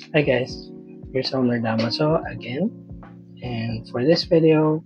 Hi guys, here's Omer Damaso again, and for this video,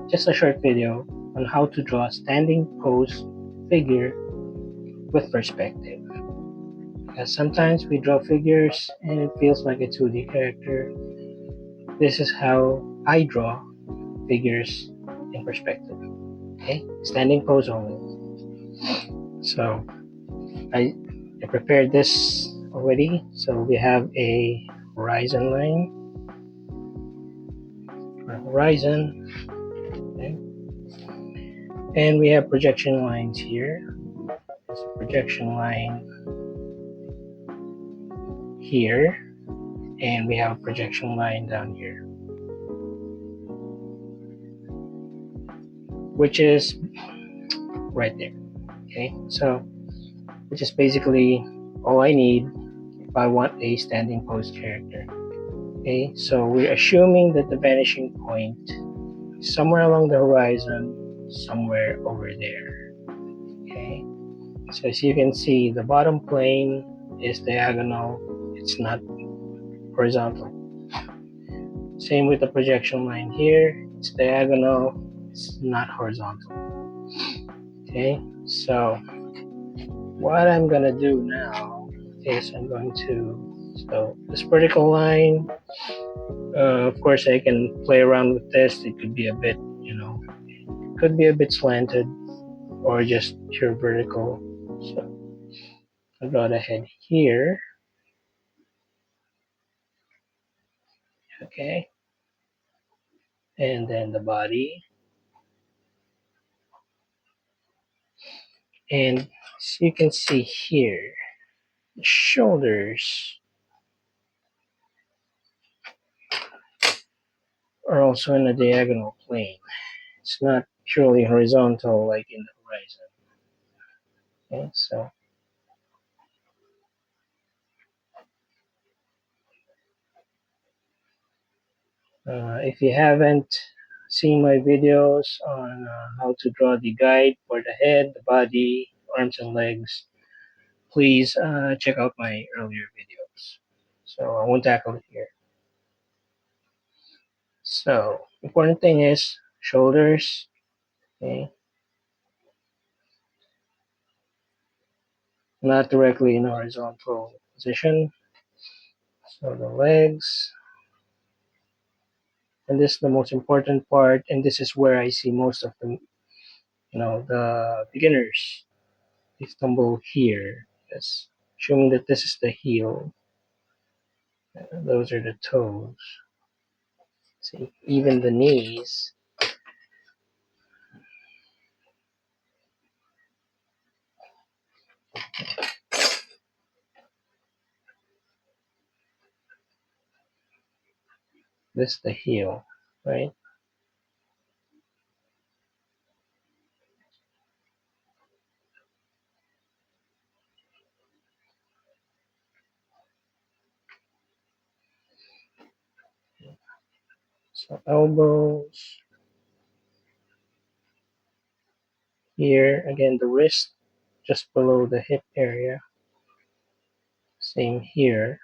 just a short video on how to draw a standing pose figure with perspective. Because sometimes we draw figures and it feels like a 2D character. This is how I draw figures in perspective. Okay, standing pose only. So I prepared this already. So we have a horizon line, okay? And we have projection lines here. There's a projection line here, and we have a projection line down here, which is right there. Okay, so which is basically all I need if I want a standing pose character. Okay, so we're assuming that the vanishing point is somewhere along the horizon, somewhere over there. Okay, so as you can see, the bottom plane is diagonal, it's not horizontal. Same with the projection line here, it's diagonal, it's not horizontal. Okay, so what I'm gonna do now is I'm going to, so this vertical line, of course I can play around with this. It could be a bit, could be a bit slanted or just pure vertical. So I'll draw the head here. Okay, and then the body, and as you can see here, the shoulders are also in a diagonal plane. It's not purely horizontal like in the horizon. Okay, so if you haven't seen my videos on how to draw the guide for the head, the body, arms and legs, please check out my earlier videos. So I won't tackle it here. So important thing is shoulders. Okay, not directly in a horizontal position. So the legs, and this is the most important part, and this is where I see most of the the beginners, they stumble here. Yes, assuming that this is the heel, those are the toes. See, even the knees. This is the heel, right? So elbows here. Again, the wrist just below the hip area. Same here,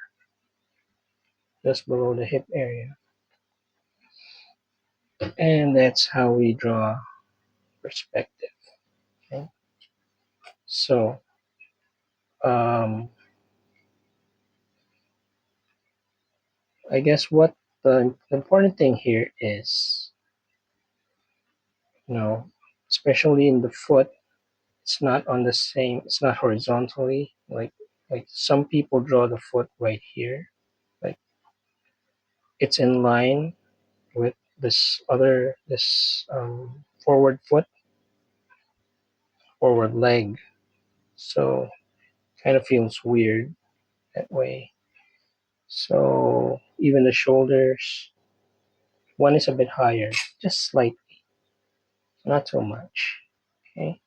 just below the hip area. And that's how we draw perspective. Okay? So I guess what the important thing here is, especially in the foot, it's not on the same, it's not horizontally, like some people draw the foot right here, like it's in line with this forward foot, forward leg. So kind of feels weird that way. So even the shoulders, one is a bit higher, just slightly, not too much. Okay,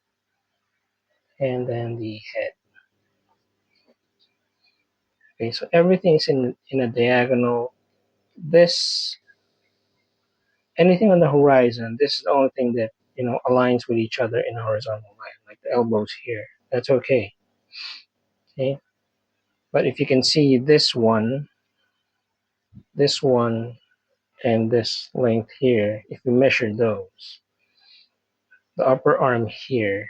and then the head. Okay, so everything is in a diagonal. This, anything on the horizon, this is the only thing that aligns with each other in a horizontal line, like the elbows here. That's okay. Okay, but if you can see this one, this one and this length here, if we measure those, the upper arm here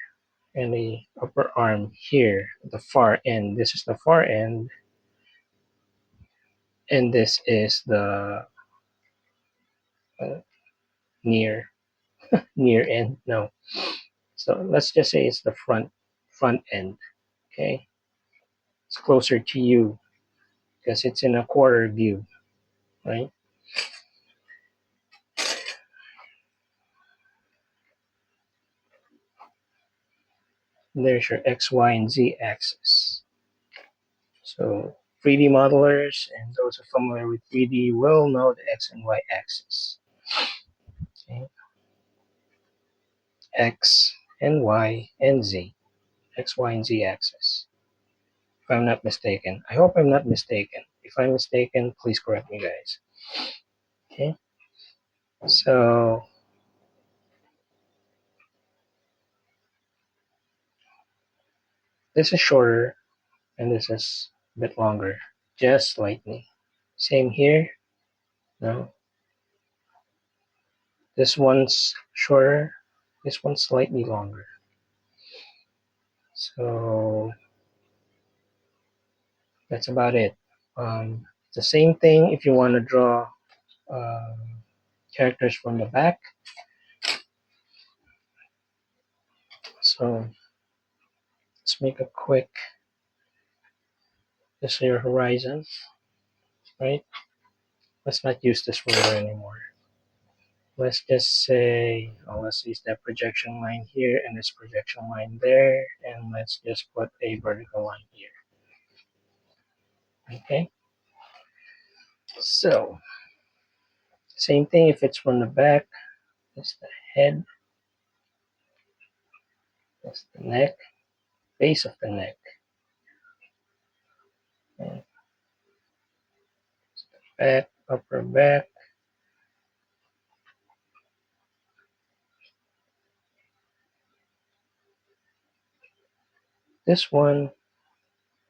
and the upper arm here, the far end, this is the far end, and this is the uh, near end. No, so let's just say it's the front end. Okay, it's closer to you because it's in a quarter view, right? There's your X, Y, and Z axis. So 3D modelers and those who are familiar with 3D will know the X and Y axis. Okay. X and Y and Z. X, Y, and Z axis. If I'm not mistaken. I hope I'm not mistaken. If I'm mistaken, please correct me, guys. Okay. So this is shorter and this is a bit longer. Just slightly. Same here. No. This one's shorter. This one's slightly longer. So that's about it. It's the same thing if you want to draw characters from the back. So let's make a quick, this is your horizon, right? Let's not use this ruler anymore. Let's just say, oh, let's use that projection line here and this projection line there, and let's just put a vertical line here. Okay, so same thing if it's from the back. That's the head, that's the neck, base of the neck, and back, upper back. This one,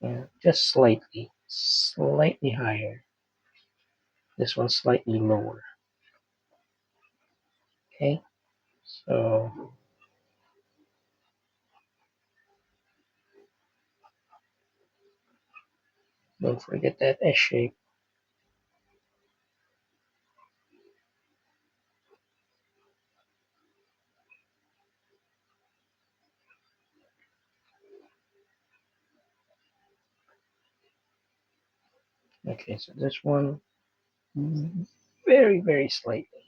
yeah, just slightly higher. This one slightly lower. Okay, so don't forget that S shape. Okay, so this one, very slightly.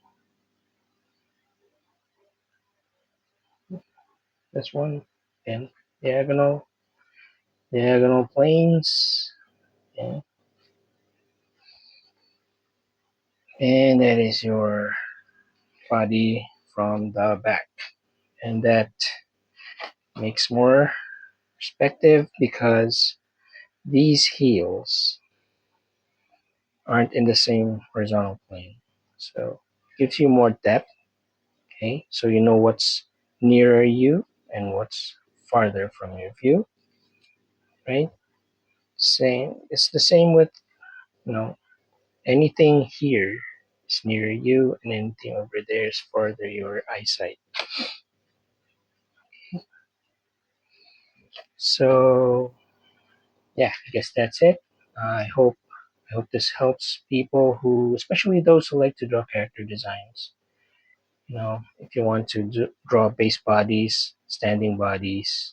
This one, and diagonal planes. Okay. And that is your body from the back. And that makes more perspective because these heels aren't in the same horizontal plane. So it gives you more depth. Okay, so you know what's nearer you and what's farther from your view, right? Same. It's the same with, you know, anything here is near you and anything over there is farther your eyesight. So yeah, I guess that's it. I hope this helps people who, especially those who like to draw character designs. You know, if you want to draw base bodies, standing bodies,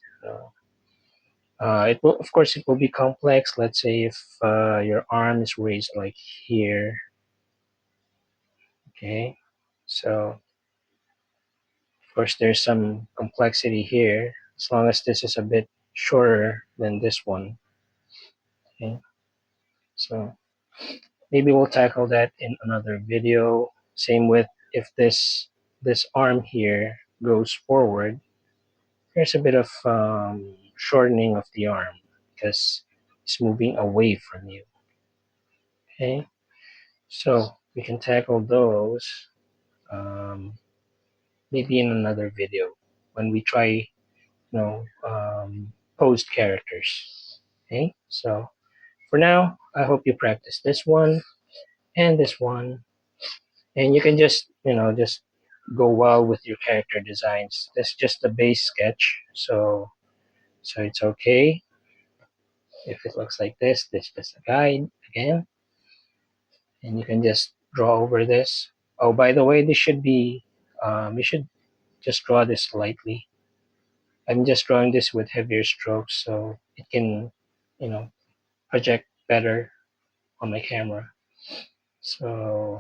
it will, of course, it will be complex. Let's say if your arm is raised like here, okay. So of course, there's some complexity here. As long as this is a bit shorter than this one, okay. So maybe we'll tackle that in another video. Same with if this arm here goes forward, there's a bit of shortening of the arm because it's moving away from you. Okay, so we can tackle those maybe in another video when we try, posed characters. Okay, so for now, I hope you practice this one and this one. And you can just, just go wild with your character designs. That's just the base sketch. So it's okay if it looks like this. This is just a guide again. And you can just draw over this. Oh, by the way, this should be, you should just draw this lightly. I'm just drawing this with heavier strokes so it can, you know, project better on my camera. So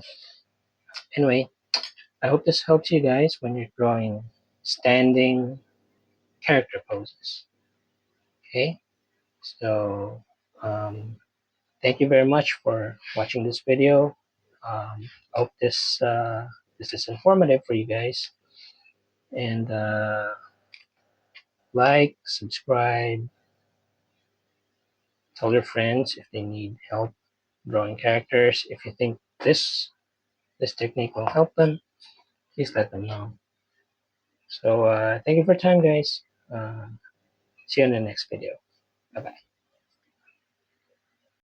anyway, I hope this helps you guys when you're drawing standing character poses. Okay, so um, thank you very much for watching this video. I hope this is informative for you guys, and like, subscribe, tell your friends if they need help drawing characters. If you think this technique will help them, please let them know. So thank you for your time, guys. See you in the next video. Bye bye.